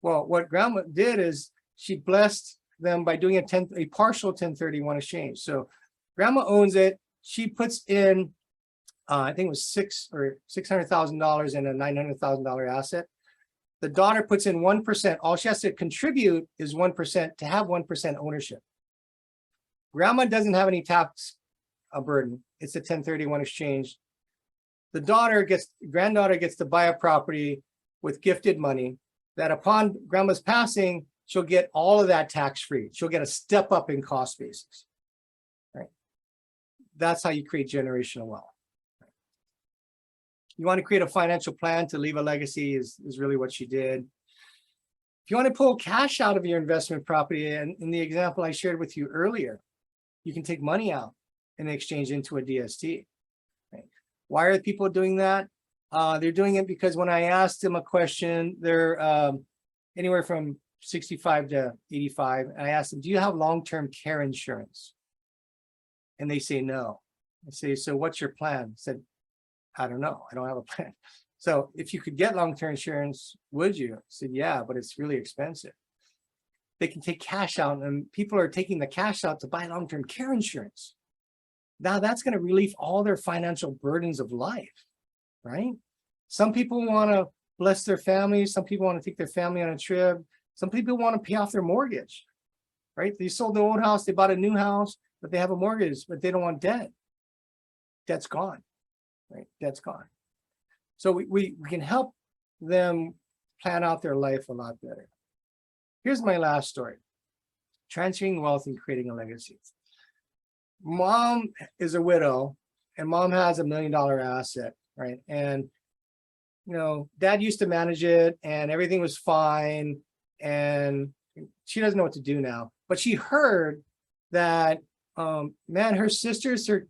Well, what grandma did is she blessed them by doing a partial 1031 exchange. So grandma owns it. She puts in, I think it was $600,000 in a $900,000 asset. The daughter puts in 1%. All she has to contribute is 1% to have 1% ownership. Grandma doesn't have any tax burden. It's a 1031 exchange. The granddaughter gets to buy a property with gifted money that upon grandma's passing, she'll get all of that tax-free. She'll get a step up in cost basis, right? That's how you create generational wealth. You want to create a financial plan to leave a legacy is really what she did. If you want to pull cash out of your investment property, and in the example I shared with you earlier, you can take money out and exchange into a DST. Right? Why are people doing that? They're doing it because when I asked them a question, they're anywhere from 65 to 85. And I asked them, do you have long-term care insurance? And they say no. I say, so what's your plan? I said, I don't know. I don't have a plan. So if you could get long-term insurance, would you? I said, yeah, but it's really expensive. They can take cash out, and people are taking the cash out to buy long-term care insurance. Now that's going to relieve all their financial burdens of life, right? Some people want to bless their families. Some people want to take their family on a trip. Some people want to pay off their mortgage, right? They sold their old house, they bought a new house, but they have a mortgage, but they don't want debt. Debt's gone, right? Debt's gone. So we can help them plan out their life a lot better. Here's my last story. Transferring wealth and creating a legacy. Mom is a widow and mom has $1 million asset, right? And, you know, dad used to manage it and everything was fine. And she doesn't know what to do now, but she heard that, man, her sisters are,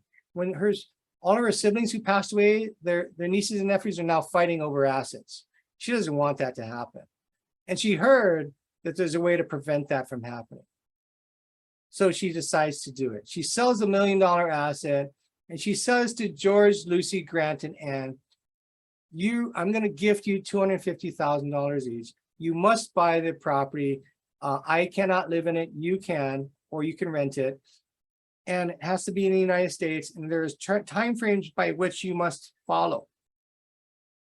all of her siblings who passed away, their nieces and nephews are now fighting over assets. She doesn't want that to happen. And she heard that there's a way to prevent that from happening. So she decides to do it. She sells $1 million asset and she says to George, Lucy, Grant, and Ann, I'm going to gift you $250,000 each. You must buy the property. I cannot live in it. You can, or you can rent it. And it has to be in the United States. And there's time frames by which you must follow.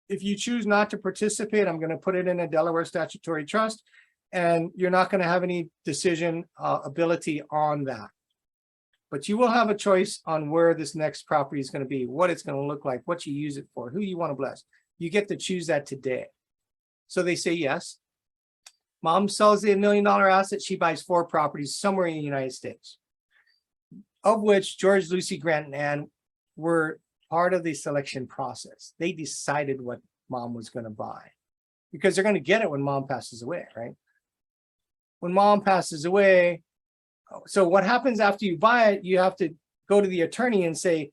If you choose not to participate, I'm going to put it in a Delaware statutory trust. And you're not going to have any decision ability on that. But you will have a choice on where this next property is going to be, what it's going to look like, what you use it for, who you want to bless. You get to choose that today. So they say yes. Mom sells the $1 million asset. She buys 4 properties somewhere in the United States, of which George, Lucy, Grant, and Ann were part of the selection process. They decided what mom was going to buy because they're going to get it when mom passes away, right? When mom passes away, so what happens after you buy it, you have to go to the attorney and say,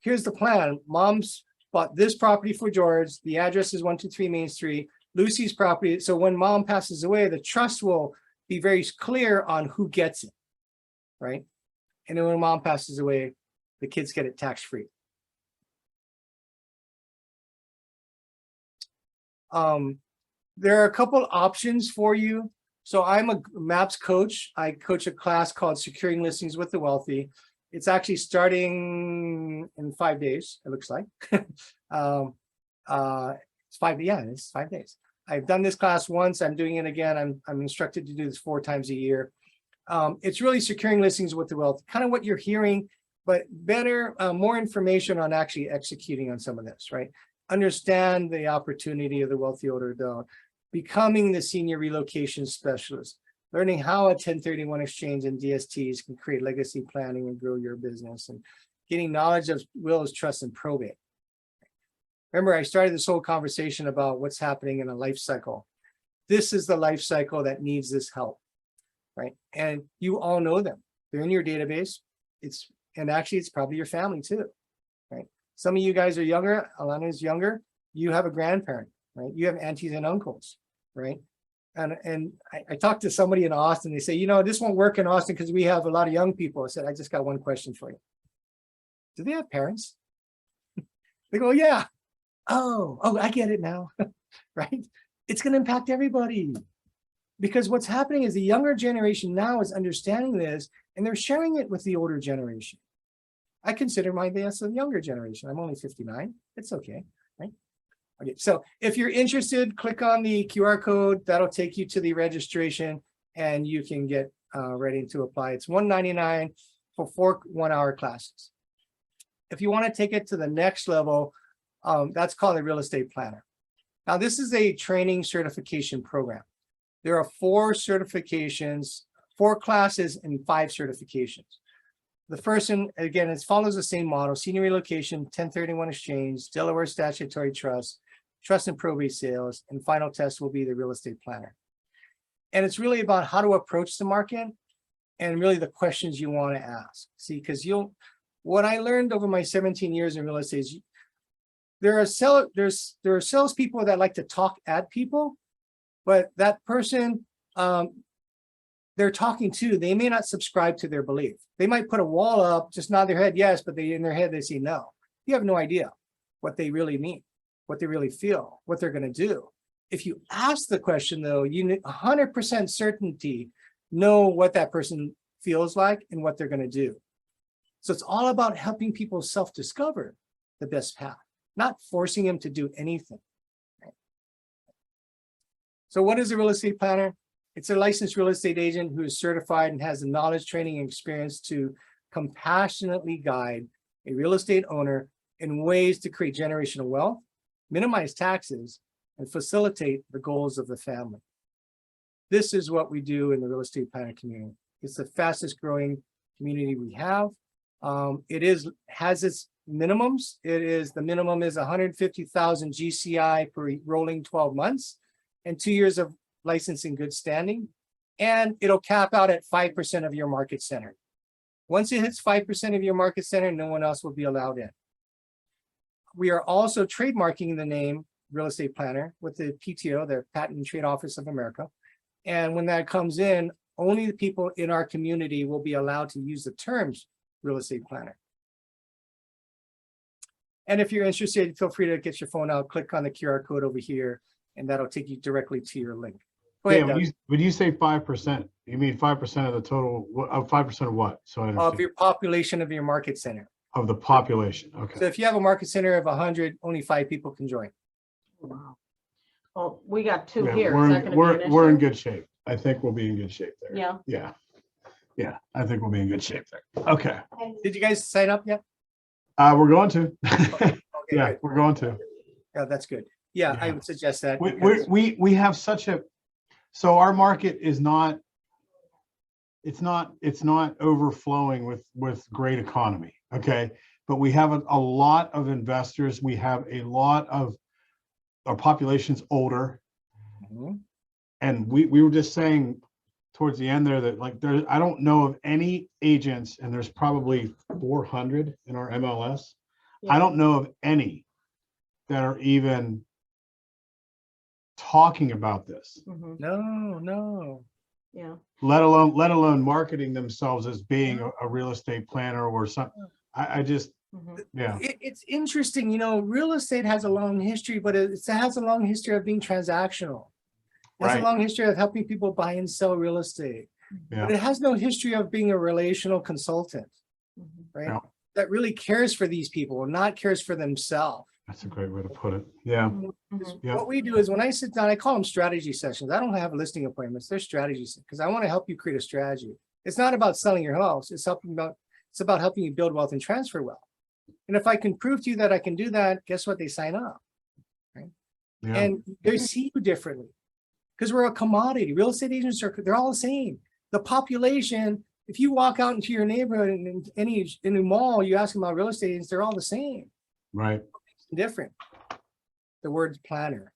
here's the plan. Mom's bought this property for George. The address is 123 Main Street. Lucy's property. So when mom passes away, the trust will be very clear on who gets it, right? And then when mom passes away, the kids get it tax-free. There are a couple options for you. So I'm a MAPS coach. I coach a class called Securing Listings with the Wealthy. It's actually starting in 5 days, it looks like. It's 5 days. I've done this class once. I'm doing it again. I'm instructed to do this 4 times a year. It's really securing listings with the wealth, kind of what you're hearing, but better, more information on actually executing on some of this, right? Understand the opportunity of the wealthy older adult, becoming the senior relocation specialist, learning how a 1031 exchange and DSTs can create legacy planning and grow your business, and getting knowledge of wills, trusts, and probate. Remember, I started this whole conversation about what's happening in a life cycle. This is the life cycle that needs this help, right? And you all know them. They're in your database. And actually, it's probably your family too, right? Some of you guys are younger. Alana is younger. You have a grandparent, right? You have aunties and uncles, right? And I talked to somebody in Austin. They say, you know, this won't work in Austin because we have a lot of young people. I said, I just got one question for you. Do they have parents? They go, yeah. Oh, I get it now, right? It's going to impact everybody, because what's happening is the younger generation now is understanding this, and they're sharing it with the older generation. I consider my best a younger generation. I'm only 59. It's okay, right? Okay, so if you're interested, click on the QR code. That'll take you to the registration, and you can get ready to apply. It's $199 for 4 one-hour classes. If you want to take it to the next level, that's called a real estate planner. Now, this is a training certification program. There are 4 certifications, 4 classes, and 5 certifications. The first one, again, it follows the same model: senior relocation, 1031 exchange, Delaware statutory trust, trust and probate sales, and final test will be the real estate planner. And it's really about how to approach the market and really the questions you want to ask. See, because what I learned over my 17 years in real estate is there are salespeople that like to talk at people, but that person they're talking to, they may not subscribe to their belief. They might put a wall up, just nod their head yes, but in their head they say no. You have no idea what they really mean, what they really feel, what they're going to do. If you ask the question, though, you 100% certainty know what that person feels like and what they're going to do. So it's all about helping people self-discover the best path, not forcing them to do anything. Right? So what is a real estate planner? It's a licensed real estate agent who is certified and has the knowledge, training, and experience to compassionately guide a real estate owner in ways to create generational wealth, minimize taxes, and facilitate the goals of the family. This is what we do in the real estate planner community. It's the fastest growing community we have. It has its minimums. The minimum is 150,000 GCI per rolling 12 months and 2 years of license in good standing. And it'll cap out at 5% of your market center. Once it hits 5% of your market center, no one else will be allowed in. We are also trademarking the name real estate planner with the PTO, the Patent and Trade Office of America. And when that comes in, only the people in our community will be allowed to use the terms real estate planner. And if you're interested, feel free to get your phone out, click on the QR code over here, and that'll take you directly to your link. Go ahead, when you say 5%, you mean 5% of the total, 5% of what? So I understand. of your population of your market center. Of the population, okay. So if you have a market center of 100, only 5 people can join. Wow. Well, we got 2 Yeah, here. Is that going to be an we're in issue? good shape. I think we'll be in good shape there. Yeah. Yeah, I think we'll be in good shape there. Okay. Did you guys sign up yet? We're going to. Okay, Yeah, good. we're going to. Yeah, that's good. Yeah, I Yeah. would suggest that. We have such a, so our market is not, it's not overflowing with great economy. Okay. But we have a lot of investors. We have a lot of, our population's older. Mhm. And we were just saying towards the end there that I don't know of any agents, and there's probably 400 in our MLS. I don't know of any that are even talking about this, Mhm. No. Yeah. let alone marketing themselves as being a real estate planner or something. I just, Mhm. yeah, It's interesting, you know, real estate has a long history, but it has a long history of being transactional. It has a right, long history of helping people buy and sell real estate. yeah, But it has no history of being a relational consultant, Mhm. right? Yeah. That really cares for these people, not cares for themselves. that's a great way to put it. Yeah, Mhm. yeah, What we do is when I sit down, I call them strategy sessions. I don't have listing appointments. They're strategies because I want to help you create a strategy. It's not about selling your house. It's about helping you build wealth and transfer wealth. And if I can prove to you that I can do that, guess what? They sign up. yeah, And they see you differently because we're a commodity. Real estate agents they're all the same. The population, if you walk out into your neighborhood and in a mall, you ask them about real estate agents, they're all the same, right. different. The word's planner.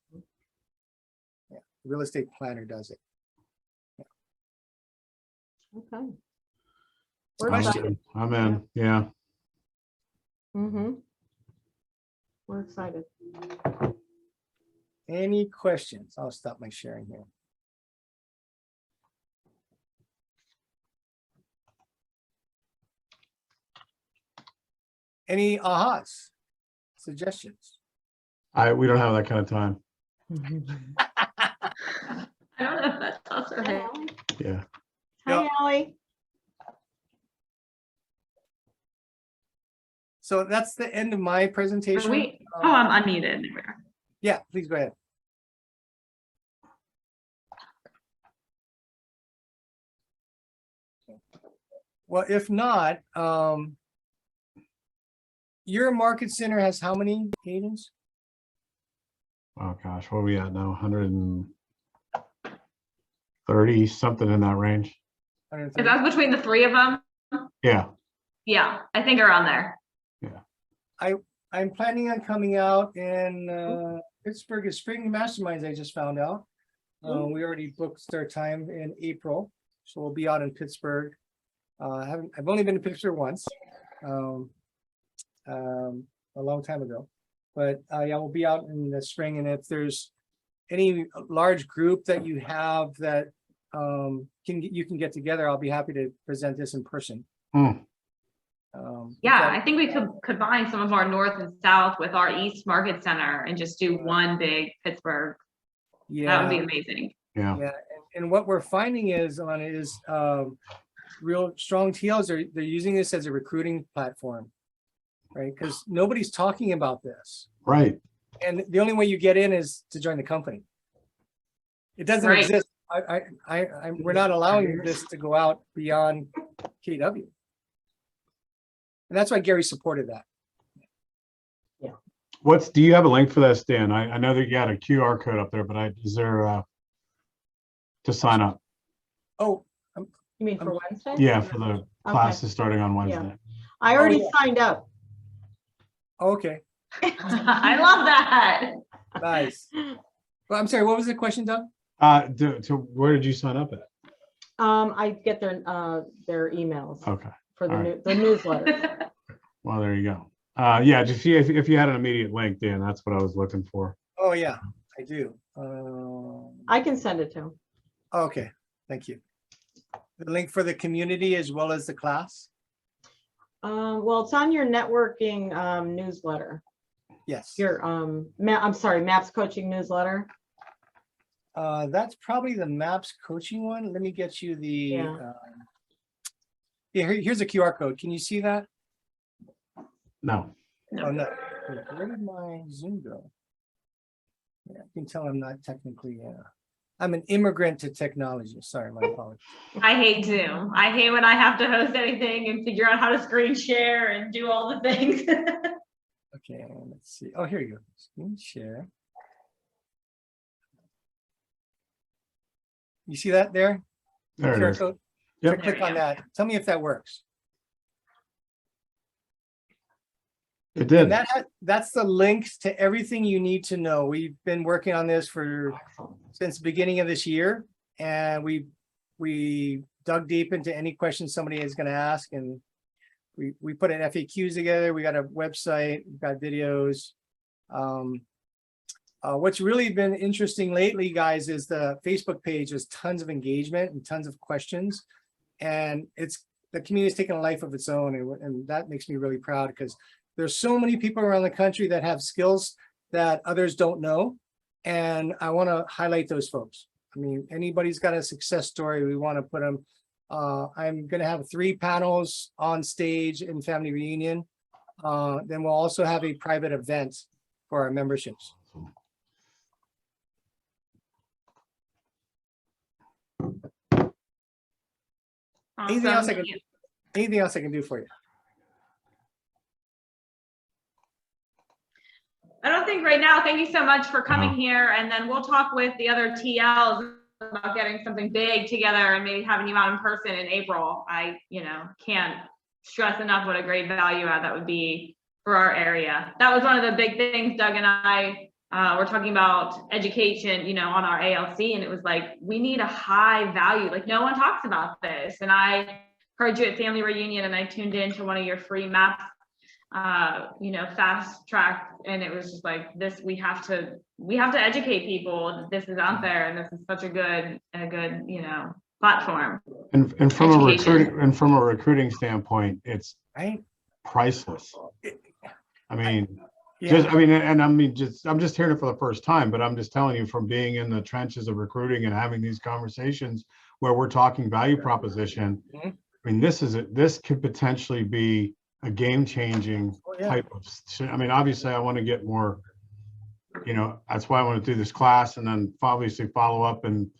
Yeah, the real estate planner does it. Okay. We're Question. excited. I'm in, yeah. Mhm. We're excited. Any questions? I'll stop my sharing here. Any ahas, suggestions? We don't have that kind of time. I don't know if that's us or Hi, him. Allie. Yeah. Hi, Allie. So that's the end of my Are presentation. we? Oh, I'm unmuted. There we are. Yeah, please go ahead. Well, if not, your market center has how many agents? Oh gosh, what are we at now? 130, something in that range. If 130? that's between the three of them, Yeah, yeah, I think around there. I'm planning on coming out in Pittsburgh at Spring Masterminds, I just found out. We already booked our time in April, so we'll be out in Pittsburgh. I've only been to Pittsburgh once, a long time ago. But yeah, we'll be out in the spring, and if there's any large group that you have that you can get together, I'll be happy to present this in person. Hmm. Yeah, I think we could combine some of our north and south with our east market center and just do one big Pittsburgh. That would be amazing. yeah, Yeah, and what we're finding is real strong TLs they're using this as a recruiting platform, right? Because nobody's talking about this, right. and the only way you get in is to join the company. It doesn't Right. exist. We're not allowing this to go out beyond KW, and that's why Gary supported that. Do you have a link for that, Stan? I know that you got a QR code up there, but is there to sign up? Oh, You mean for Wednesday? Yeah, for the classes starting on Wednesday. I already yeah. signed up. okay, I love that. nice. Well, I'm sorry. What was the question, Doug? Where did you sign up at? I get their emails Okay, for all right. the newsletter. Well, there you go. Yeah, just if you had an immediate link, Dan, that's what I was looking for. Oh yeah, I do. I can send it to him. Okay, thank you. The link for the community as well as the class? Well, it's on your networking newsletter. Yes. Your I'm sorry, MAPS coaching newsletter. That's probably the MAPS coaching one. Let me get you the, Yeah. here's a QR code. Can you see that? No. Oh, no. Where did my Zoom go? Yeah, I can tell I'm not technically, I'm an immigrant to technology. Sorry, my apologies. I hate Zoom. I hate when I have to host anything and figure out how to screen share and do all the things. Okay, let's see. Oh, here you go. Screen share. You see that there? There it QR is. code? Yep. So click on that. Tell me if that works. It did. And that's the links to everything you need to know. We've been working on this since the beginning of this year, and we dug deep into any questions somebody is going to ask, and we put an FAQs together. We got a website, we've got videos. What's really been interesting lately, guys, is the Facebook page. There's tons of engagement and tons of questions, and the community's taken a life of its own, and that makes me really proud because there's so many people around the country that have skills that others don't know, and I want to highlight those folks. I mean, anybody's got a success story, we want to put them. I'm going to have 3 panels on stage in family reunion. Then we'll also have a private event for our memberships. Anything else Awesome. anything else I can do for you? I don't think right now. Thank you so much for coming here, and then we'll talk with the other TLs about getting something big together and maybe having you out in person in April. I, can't stress enough what a great value add that would be for our area. That was one of the big things Doug and I were talking about education, on our ALC, and it was like, we need a high value, like no one talks about this. And I heard you at family reunion and I tuned into one of your free maps, fast track, and it was just like this, we have to educate people. This is out there and this is such a good platform. And from Education. from a recruiting standpoint, it's Right? priceless. I mean, Yeah. I'm just hearing it for the first time, but I'm just telling you from being in the trenches of recruiting and having these conversations where we're talking value proposition. Mhm. I mean, this could potentially be a game-changing type of, obviously I want to get more, that's why I want to do this class and then obviously follow up and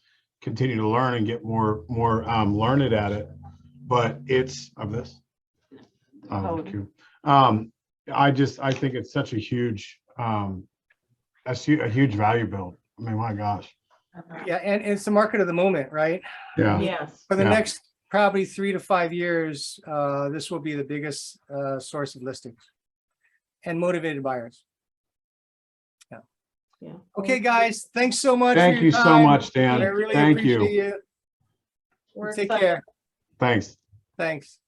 continue to learn and get more learned at it. But it's of this. Thank you. I think it's such a huge, a huge value build. I mean, my gosh. Yeah, and it's the market of the moment, right? Yeah. Yes. For the Yeah. next probably 3 to 5 years, this will be the biggest source of listings and motivated buyers. Yeah. Okay, guys, thanks so much. Thank for your you so time. much, I Dan. really Thank appreciate you. you. We're Take excited. care. Thanks. Thanks.